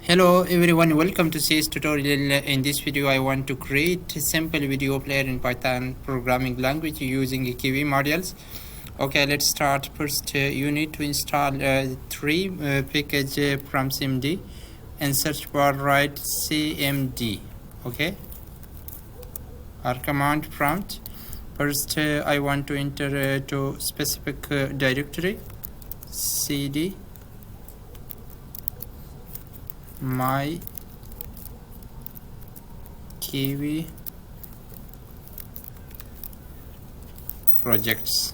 Hello everyone, welcome to this tutorial. In this video I want to create a simple video player in Python programming language using kivy modules. Okay, let's start. First you need to install three package from cmd and search bar write cmd. Okay, our command prompt. First I want to enter to specific directory cd my kivy projects.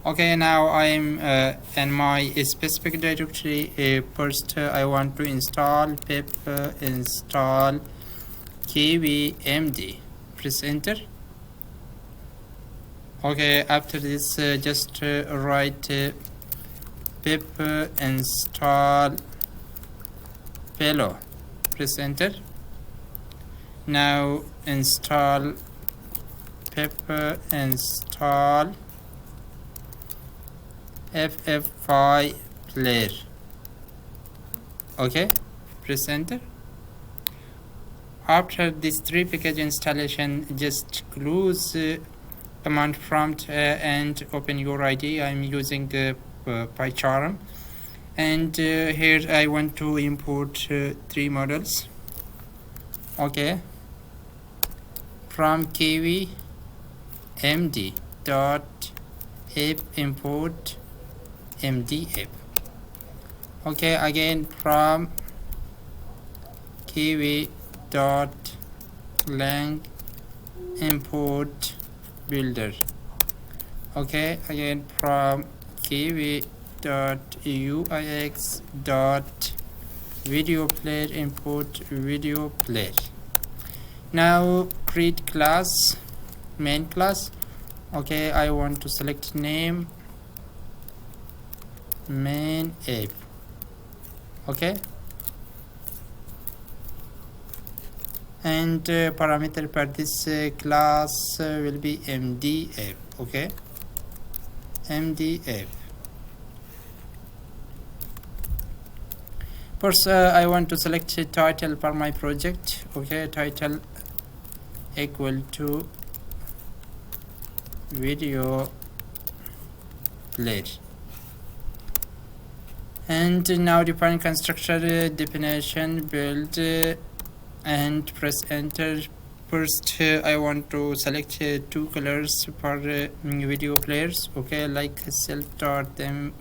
Okay, now I'm in my specific directory. First I want to install pip install kvmd. Press enter. Okay, after this just write pip install hello. Press enter. Now install pip install ff5 player. Okay, press enter. After this three package installation, just close command prompt and open your IDE. I'm using PyCharm. And here I want to import three models. Okay, from kivy md dot app import md app. Okay, again from kivy dot lang import builder. Okay, again from kivy dot uix dot video player import video player. Now create class, main class. Okay, I want to select name main app. Okay, and parameter for this class will be md app. Okay, md app. First I want to select a title for my project. Okay, title equal to video player. And now define constructor definition build and press enter. First I want to select two colors for video players. Okay, like self.them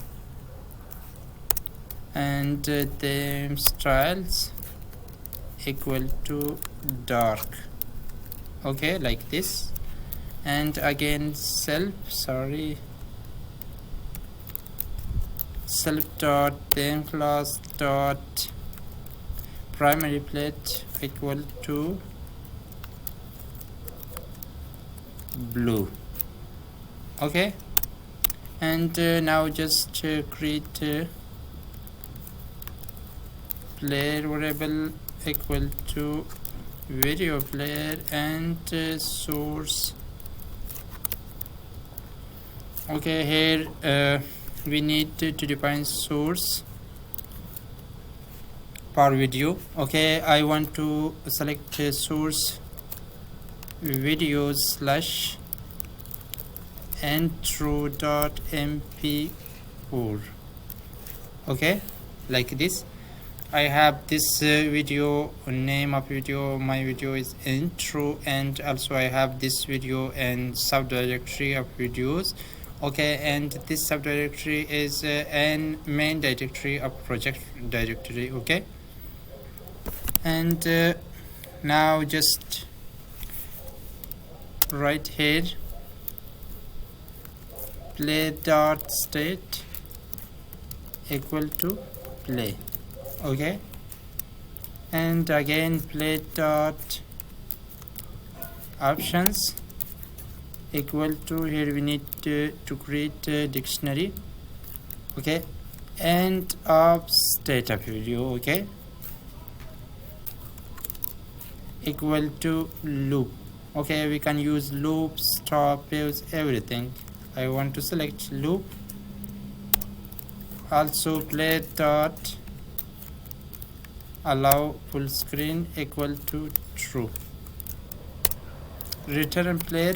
and theme styles equal to dark. Okay, like this. And again self dot theme class dot primary plate equal to blue. Okay, and now just create player variable equal to video player and source. Okay, here we need to define source for video. Okay, I want to select source videos slash intro dot mp4. okay, like this. I have this video, name of video, my video is intro, and also I have this video and subdirectory of videos. Okay, and this subdirectory is an main directory of project directory. Okay, and now just write here play dot state equal to play. Okay, and again play dot options equal to, here we need to create a dictionary. Okay, and of state of video. Okay, equal to loop. Okay, we can use loop, stop, pause, everything. I want to select loop. Also play dot allow full screen equal to true. Return player,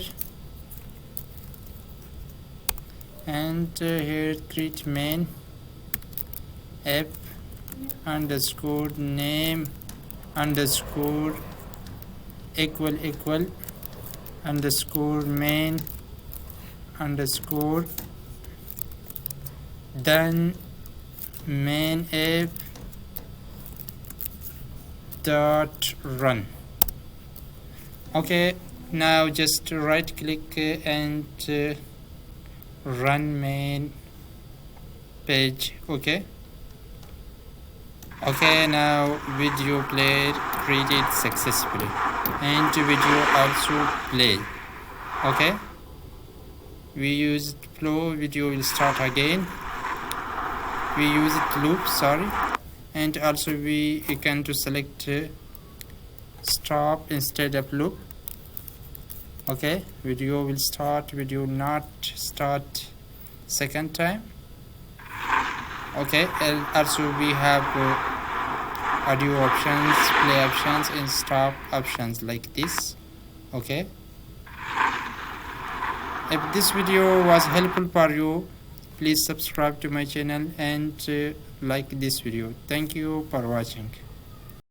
and here create main app underscore name underscore equal underscore main underscore then main app dot run. Okay, now just right click and run main page. Okay, now video player created successfully and video also play. Okay, we used flow, video will start again. We use it loop, sorry, and also we can to select stop instead of loop. Okay, video will start, video will not start second time. Okay, and also we have audio options, play options, and stop options like this. Okay, if this video was helpful for you, please subscribe to my channel and like this video. Thank you for watching.